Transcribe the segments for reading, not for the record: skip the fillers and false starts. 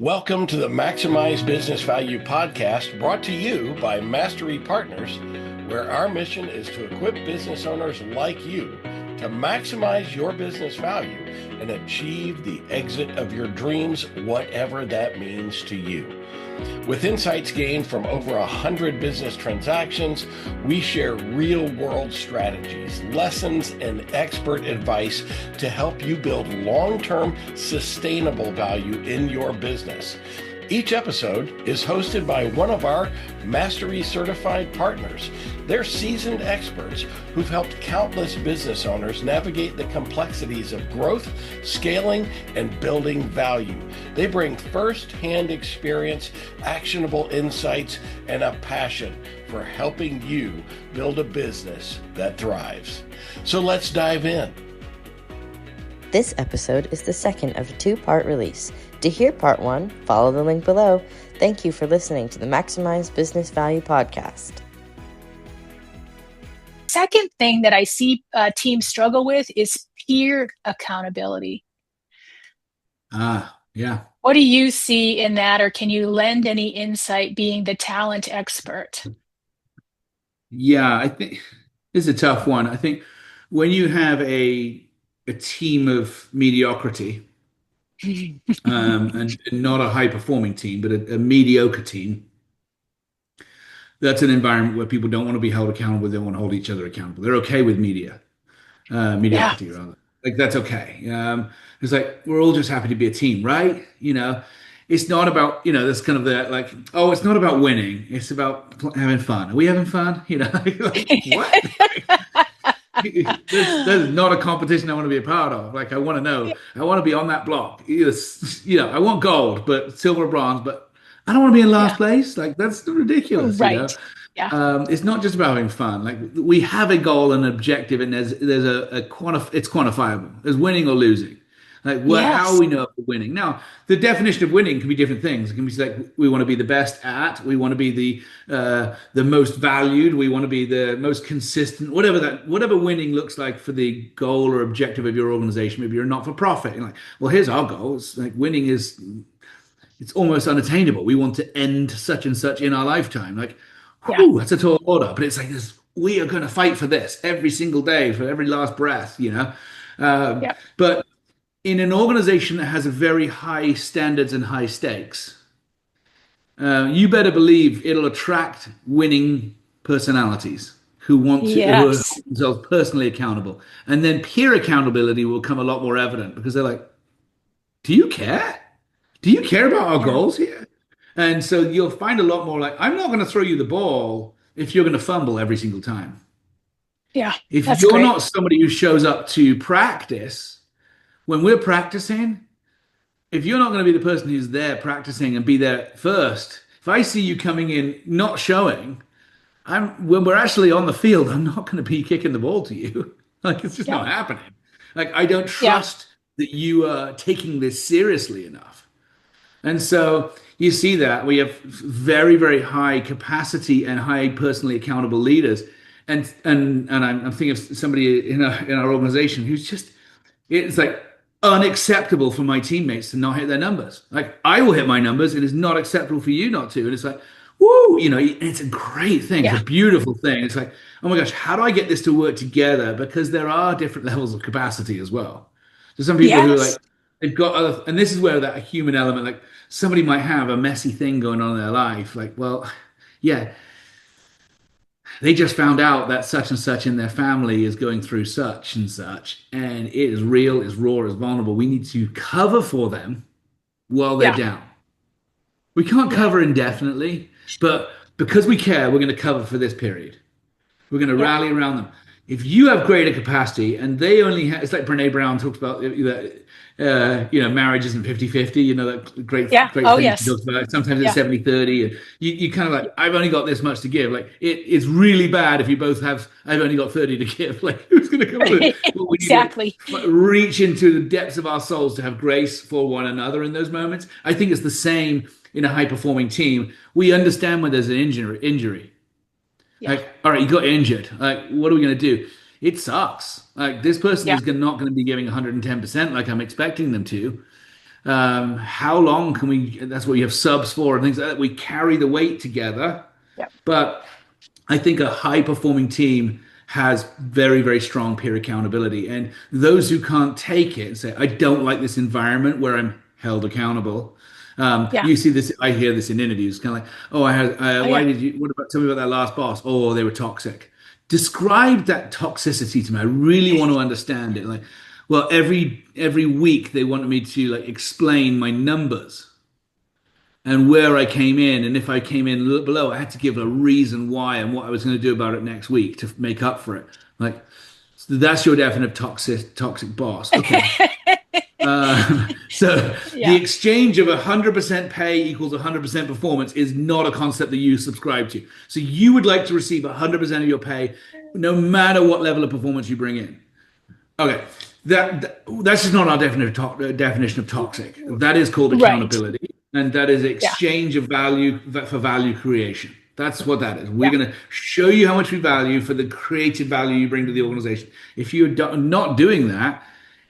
Welcome to the Maximize Business Value podcast, brought to you by Mastery Partners, where our mission is to equip business owners like you to maximize your business value and achieve the exit of your dreams, whatever that means to you. With insights gained from over 100 business transactions, we share real-world strategies, lessons, and expert advice to help you build long-term, sustainable value in your business. Each episode is hosted by one of our Mastery certified partners. They're seasoned experts who've helped countless business owners navigate the complexities of growth, scaling, and building value. They bring first-hand experience, actionable insights, and a passion for helping you build a business that thrives. So let's dive in. This episode is the second of a two-part release. To hear part one, follow the link below. Thank you for listening to the Maximize Business Value podcast. Second thing that I see teams struggle with is peer accountability. Yeah. What do you see in that, or can you lend any insight being the talent expert? Yeah, I think this is a tough one. I think when you have a team of mediocrity, and not a high-performing team, but a mediocre team, that's an environment where people don't want to be held accountable. They don't want to hold each other accountable. They're okay with mediocrity, rather. Like, that's okay. It's like, we're all just happy to be a team, right? It's not about, this kind of it's not about winning. It's about having fun. Are we having fun? Like, what? There's not a competition I want to be a part of. Like, I want to know, I want to be on that block. I want gold, but silver or bronze, but I don't want to be in last place. Like, that's ridiculous. Right. Yeah. It's not just about having fun. Like, we have a goal and an objective, and there's it's quantifiable. There's winning or losing. Like, how we know if we're winning. Now, the definition of winning can be different things. It can be like, we want to be the best at, we want to be the most valued, we want to be the most consistent, whatever winning looks like for the goal or objective of your organization. Maybe you're not for profit. You're like, well, here's our goal. It's like, winning it's almost unattainable. We want to end such and such in our lifetime. Like, that's a tall order. But it's like this, we are going to fight for this every single day, for every last breath, But in an organization that has a very high standards and high stakes, you better believe it'll attract winning personalities who want to hold themselves personally accountable. And then peer accountability will come a lot more evident, because they're like, do you care? Do you care about our goals here? And so you'll find a lot more like, I'm not going to throw you the ball if you're going to fumble every single time. Yeah. If you're not somebody who shows up to practice, when we're practicing, if you're not going to be the person who's there practicing and be there first, if I see you coming in not showing, when we're actually on the field, I'm not going to be kicking the ball to you. Like, it's just not happening. Like, I don't trust that you are taking this seriously enough. And so you see that we have very, very high capacity and high personally accountable leaders. And I'm thinking of somebody in our organization who's just, it's like, unacceptable for my teammates to not hit their numbers. Like, I will hit my numbers. It is not acceptable for you not to. And it's like, woo, it's a great thing. It's a beautiful thing. It's like, oh my gosh, how do I get this to work together? Because there are different levels of capacity as well. So some people who they've got other, and this is where that human element, like, somebody might have a messy thing going on in their life. Like, well, they just found out that such and such in their family is going through such and such, and it is real, it's raw, it's vulnerable. We need to cover for them while they're down. We can't cover indefinitely, but because we care, we're going to cover for this period. We're going to rally around them. If you have greater capacity and they only have, it's like Brene Brown talks about that, marriage isn't 50-50, that great thing she talks about. Sometimes it's 70-30, and you kind of like, I've only got this much to give. Like, it's really bad if you both have, I've only got 30 to give. Like, who's going to come through? Well, Exactly. Reach into the depths of our souls to have grace for one another in those moments. I think it's the same in a high-performing team. We understand when there's an injury. Like, all right, you got injured. Like, what are we going to do? It sucks. Like, this person is not going to be giving 110% like I'm expecting them to. How long can we? That's what you have subs for and things like that. We carry the weight together. Yep. But I think a high performing team has very, very strong peer accountability. And those who can't take it and say, I don't like this environment where I'm held accountable. Yeah. You see this, I hear this in interviews, kind of like, oh, Oh, why yeah. did you, what about, tell me about that last boss? Oh, they were toxic. Describe that toxicity to me. I really want to understand it. Like, well, every week they wanted me to like explain my numbers and where I came in. And if I came in a little below, I had to give a reason why and what I was going to do about it next week to make up for it. Like, so that's your definition of toxic boss. Okay. So the Yeah. exchange of 100% pay equals 100% performance is not a concept that you subscribe to. So you would like to receive 100% of your pay, no matter what level of performance you bring in. Okay, that's just not our definition of toxic. That is called Right. accountability, and that is Yeah. exchange of value for value creation. That's what that is. We're Yeah. going to show you how much we value for the creative value you bring to the organization. If you're not doing that,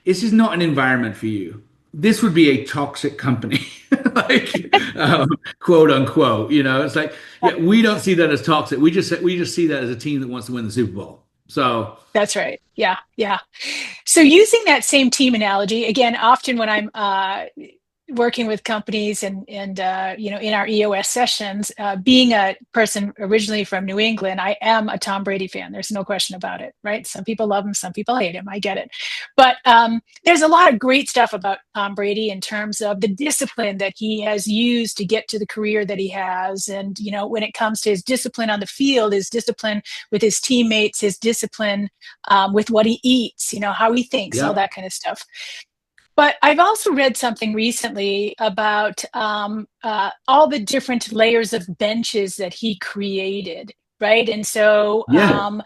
this is not an environment for you. This would be a toxic company, like quote unquote. You know, it's like, Yeah. yeah, we don't see that as toxic. We just see that as a team that wants to win the Super Bowl. So That's right. Yeah. Yeah. So using that same team analogy, again, often when I'm working with companies and in our EOS sessions, being a person originally from New England, I am a Tom Brady fan. There's no question about it, right? Some people love him, some people hate him. I get it. But there's a lot of great stuff about Tom Brady in terms of the discipline that he has used to get to the career that he has. And, when it comes to his discipline on the field, his discipline with his teammates, his discipline with what he eats, how he thinks, all yeah, that kind of stuff. But I've also read something recently about all the different layers of benches that he created, right? And so, yeah,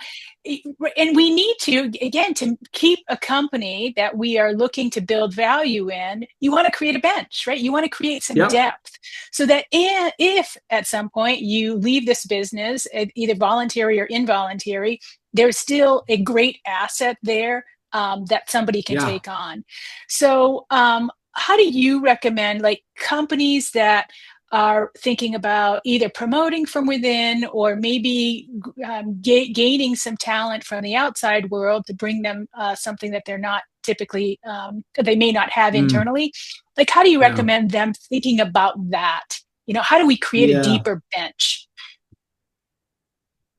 and we need to, again, to keep a company that we are looking to build value in, you want to create a bench, right? You want to create some yeah. depth so that if at some point you leave this business, either voluntary or involuntary, there's still a great asset there that somebody can Yeah. take on. So, how do you recommend like companies that are thinking about either promoting from within or maybe gaining some talent from the outside world to bring them something that they're not typically, they may not have Mm, internally? Like, how do you yeah. recommend them thinking about that? How do we create a Yeah. deeper bench?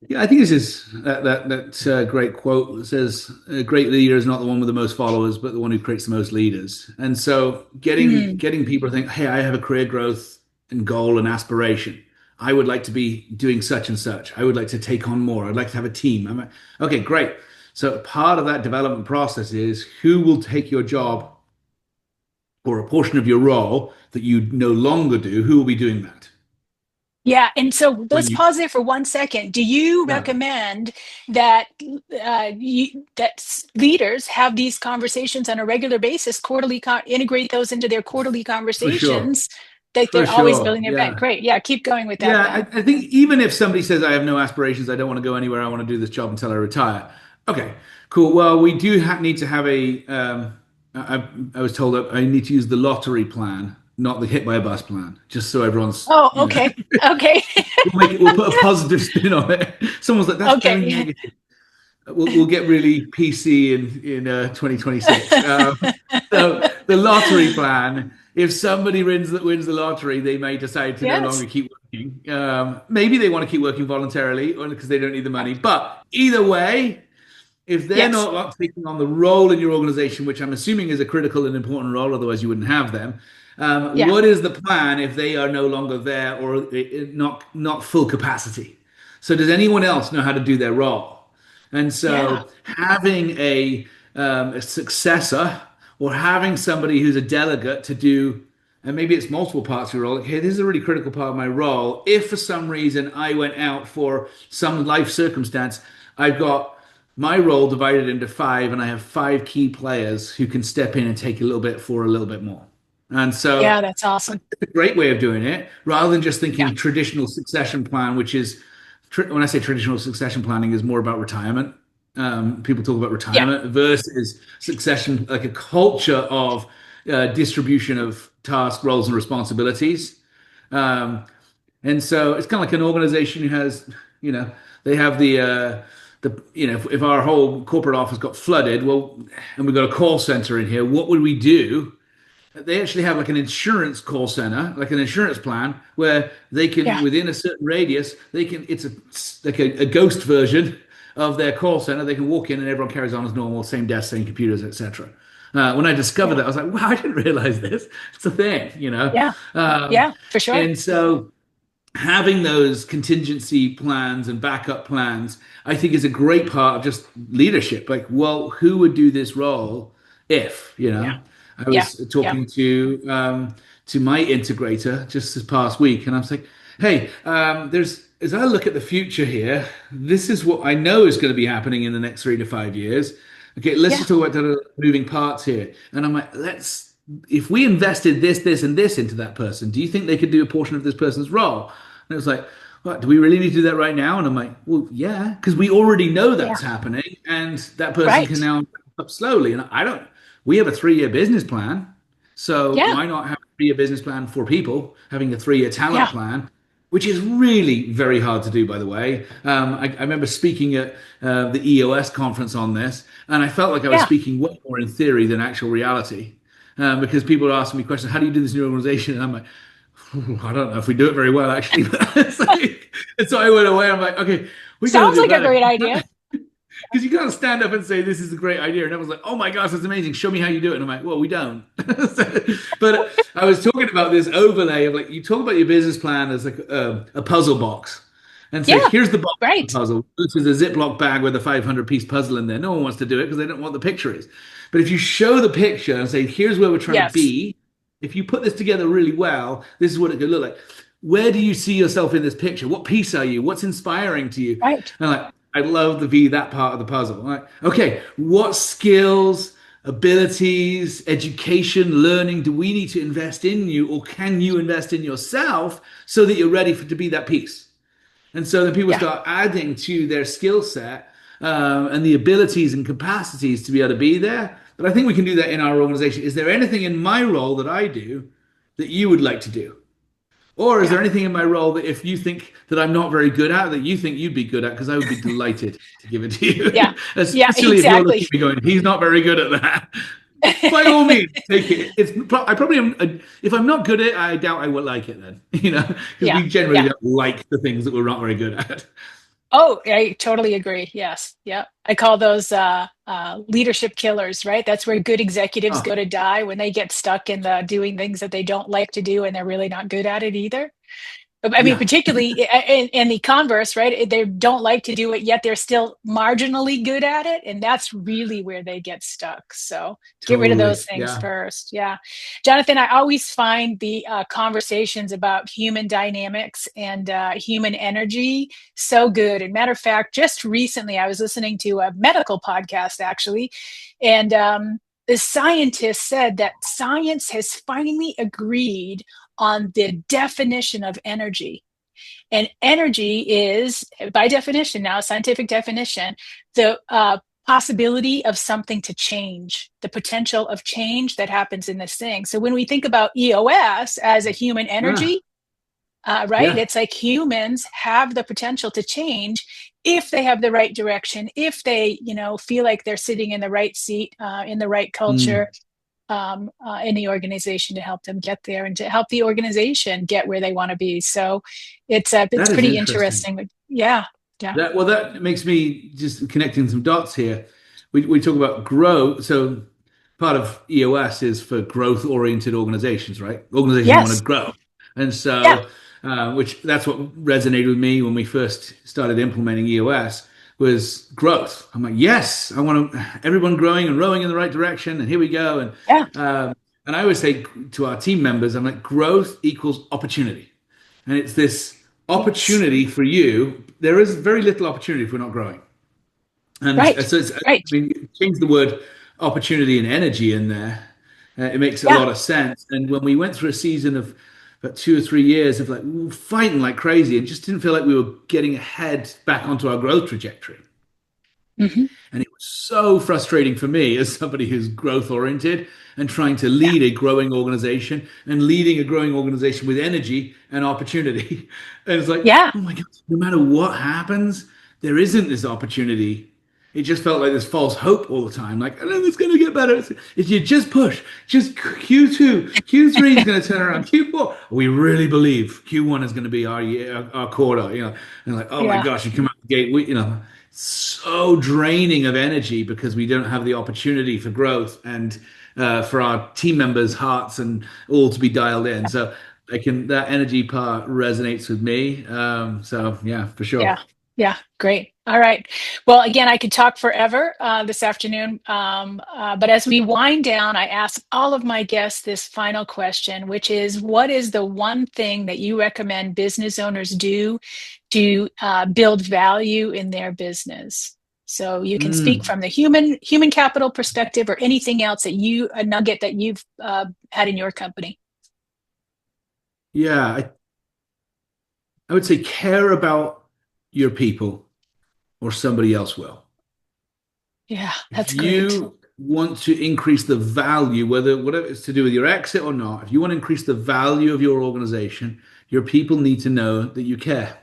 Yeah, I think this is that great quote that says, "A great leader is not the one with the most followers, but the one who creates the most leaders." And so, getting Mm, getting people to think, "Hey, I have a career growth and goal and aspiration. I would like to be doing such and such. I would like to take on more. I'd like to have a team." Okay, great. So, part of that development process is who will take your job or a portion of your role that you no longer do. Who will be doing that yeah, and so when let's you? pause there for 1 second. Do you Yeah, recommend that leaders have these conversations on a regular basis, quarterly, integrate those into their quarterly for sure, conversations, that for they're always sure. building their bank? Yeah. Great. Yeah, keep going with that Yeah, then. I think even if somebody says I have no aspirations, I don't want to go anywhere, I want to do this job until I retire. Okay, cool. Well, we do need to have a. I was told that I need to use the lottery plan, not the hit by a bus plan, just so everyone's, Oh, okay. Okay. we'll put a positive spin on it. Someone's like, that's very Okay. negative. We'll get really PC in 2026. So the lottery plan. If somebody wins the lottery, they may decide to no Yes. longer keep working. Maybe they want to keep working voluntarily or because they don't need the money. But either way, if they're Yes. not taking on the role in your organization, which I'm assuming is a critical and important role, otherwise you wouldn't have them. Yeah. What is the plan if they are no longer there or not full capacity? So does anyone else know how to do their role? And Yeah. so having a successor or having somebody who's a delegate to do, and maybe it's multiple parts of your role. Like, hey, this is a really critical part of my role. If for some reason I went out for some life circumstance, I've got my role divided into five, and I have five key players who can step in and take a little bit for a little bit more. And so Yeah, that's awesome. it's a great way of doing it, rather than just Yeah. thinking traditional succession plan, which is when I say traditional succession planning is more about retirement. People talk about Yeah. retirement versus succession, like a culture of distribution of task, roles, and responsibilities. Um, and so it's kind of like an organization who has, they have if our whole corporate office got flooded, well, and we've got a call center in here, what would we do? They actually have like an insurance call center, like an insurance plan where they can, Yeah. within a certain radius, like a ghost version of their call center. They can walk in and everyone carries on as normal, same desk, same computers, etc. When I discovered Yeah. that, I was like, wow, I didn't realize this. It's a thing, Yeah. Yeah, for sure. And so having those contingency plans and backup plans, I think is a great part of just leadership. Like, well, who would do this role if, Yeah. I Yeah. was Yeah. talking to my integrator just this past week, and I was like, hey, as I look at the future here, this is what I know is going to be happening in the next 3 to 5 years. Okay, let's Yeah. just talk about the moving parts here. And I'm like, if we invested this, and this into that person, do you think they could do a portion of this person's role? And it was like, what, do we really need to do that right now? And I'm like, well, yeah, because we already know Yeah. that's happening, and that person can Right. now up slowly. And we have a 3-year business plan. So Yeah. why not have a 3-year business plan for people, having a 3-year talent Yeah. plan, which is really very hard to do, by the way. I remember speaking at the EOS conference on this, and I felt like I was Yeah. speaking way more in theory than actual reality. Because people are asking me questions, how do you do this in your organization? And I'm like, I don't know if we do it very well, actually. And so I went away. I'm like, okay, we got to Sounds do like a better. great idea. Because you can't stand up and say, this is a great idea. And everyone's like, oh my gosh, that's amazing. Show me how you do it. And I'm like, well, we don't. But I was talking about this overlay of like, you talk about your business plan as like a puzzle box. And say, Yeah. here's the box of Right. the puzzle. This is a Ziploc bag with a 500-piece puzzle in there. No one wants to do it because they don't know what the picture is. But if you show the picture and say, here's where we're trying to Yes. be, if you put this together really well, this is what it could look like. Where do you see yourself in this picture? What piece are you? What's inspiring to you? Right. And like, I'd love to be that part of the puzzle. I'm like, okay, what skills, abilities, education, learning do we need to invest in you, or can you invest in yourself so that you're ready to be that piece? And so then people Yeah. start adding to their skill set and the abilities and capacities to be able to be there. But I think we can do that in our organization. Is there anything in my role that I do that you would like to do? Or is Yeah. there anything in my role that if you think that I'm not very good at, that you think you'd be good at? Because I would be delighted to give it to you. Yeah. Yeah, Especially if you're looking exactly. at me going, he's not very good at that. By all means, take it. I probably am. If I'm not good at it, I doubt I would like it then. Because Yeah. we generally Yeah. don't like the things that we're not very good at. Oh, I totally agree. Yes. Yeah. I call those leadership killers, right? That's where good executives Oh, go to die, when they get stuck in the doing things that they don't like to do and they're really not good at it either. I mean, yeah, particularly in the converse, right? They don't like to do it, yet they're still marginally good at it. And that's really where they get stuck. So get rid of those totally. things Yeah. first. Yeah. Jonathan, I always find the conversations about human dynamics and human energy so good. And matter of fact, just recently I was listening to a medical podcast, actually. And the scientist said that science has finally agreed on the definition of energy. And energy is, by definition now, scientific definition, the possibility of something to change, the potential of change that happens in this thing. So when we think about EOS as a human Yeah. energy, right, Yeah. it's like humans have the potential to change if they have the right direction, if they, feel like they're sitting in the right seat, in the right culture, Mm. in the organization to help them get there and to help the organization get where they want to be. So it's That is pretty interesting. interesting. Yeah, yeah, That makes me just connecting some dots here. We talk about growth. So part of EOS is for growth oriented organizations, right? Organizations want to yes, grow. And yeah, so, which that's what resonated with me when we first started implementing EOS was growth. I'm like, yes, I want everyone growing and rowing in the right direction. And here we go. yeah, And I always say to our team members, I'm like, growth equals opportunity. And it's this yes, opportunity for you. There is very little opportunity if we're not growing. And right, so right, change the word opportunity and energy in there. It makes a yeah, lot of sense. And when we went through a season of about 2 or 3 years of like fighting like crazy and just didn't feel like we were getting ahead back onto our growth trajectory. hmm And it was so frustrating for me as somebody who's growth oriented and trying to lead a growing organization and leading a growing organization with energy and opportunity. And it's like, oh my God, no matter what happens, there isn't this opportunity. It just felt like this false hope all the time. Like, I know it's going to get better. If you just push, just Q2, Q3 is going to turn around. Q4, we really believe Q1 is going to be our quarter. And like, oh my gosh, you come out the gate. So draining of energy because we don't have the opportunity for growth and for our team members' hearts and all to be dialed in. So that energy part resonates with me. So yeah, for sure. Yeah, great. All right. Well, again, I could talk forever this afternoon, but as we wind down, I ask all of my guests this final question, which is, what is the one thing that you recommend business owners do to build value in their business? So you can speak from the human capital perspective or anything else a nugget that you've had in your company. Yeah, I would say care about your people or somebody else will. Yeah, that's if great. You want to increase the value, whatever it's to do with your exit or not, if you want to increase the value of your organization, your people need to know that you care.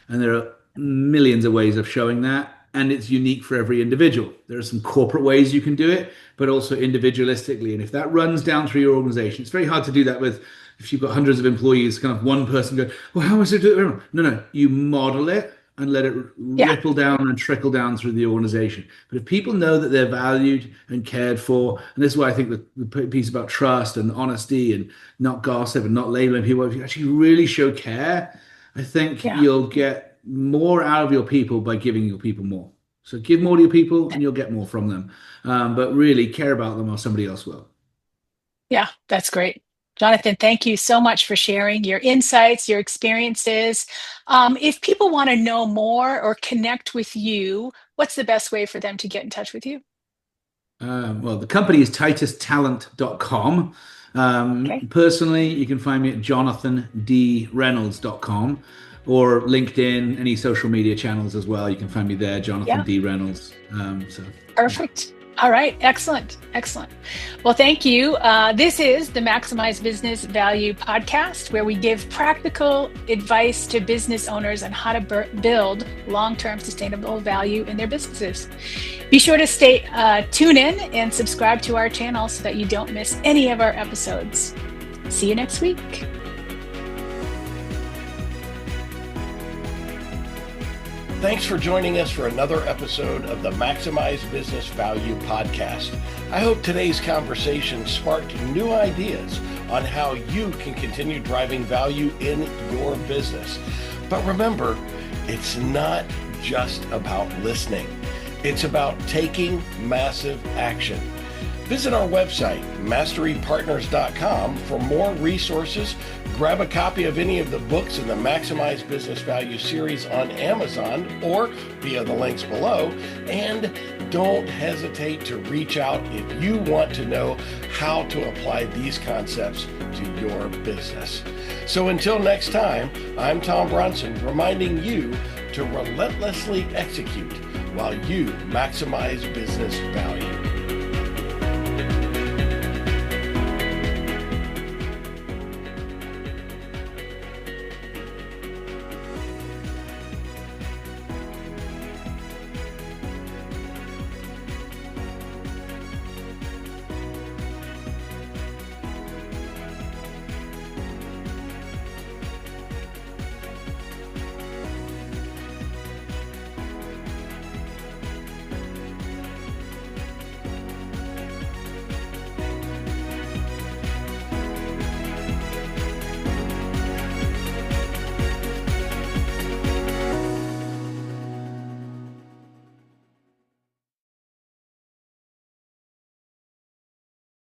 And there are millions of ways of showing that. And it's unique for every individual. There are some corporate ways you can do it, but also individualistically. And if that runs down through your organization, it's very hard to do that if you've got hundreds of employees, kind of one person go, well, how am I supposed to do it? No, you model it and let it ripple down and trickle down through the organization. But if people know that they're valued and cared for, and this is why I think the piece about trust and honesty and not gossip and not labeling people, if you actually really show care, I think you'll get more out of your people by giving your people more. So give more to your people and you'll get more from them. But really care about them or somebody else will. Yeah, that's great. Jonathan, thank you so much for sharing your insights, your experiences. If people want to know more or connect with you, what's the best way for them to get in touch with you? Well, the company is titustalent.com. Personally, you can find me at jonathandreynolds.com or LinkedIn, any social media channels as well. You can find me there, Jonathan D. Reynolds. Perfect. All right. Excellent. Well, thank you. This is the Maximize Business Value podcast, where we give practical advice to business owners on how to build long-term sustainable value in their businesses. Be sure to tune in and subscribe to our channel so that you don't miss any of our episodes. See you next week. Thanks for joining us for another episode of the Maximize Business Value podcast. I hope today's conversation sparked new ideas on how you can continue driving value in your business. But remember, it's not just about listening. It's about taking massive action. Visit our website, masterypartners.com, for more resources. Grab a copy of any of the books in the Maximize Business Value series on Amazon or via the links below. And don't hesitate to reach out if you want to know how to apply these concepts to your business. So until next time, I'm Tom Bronson, reminding you to relentlessly execute while you maximize business value.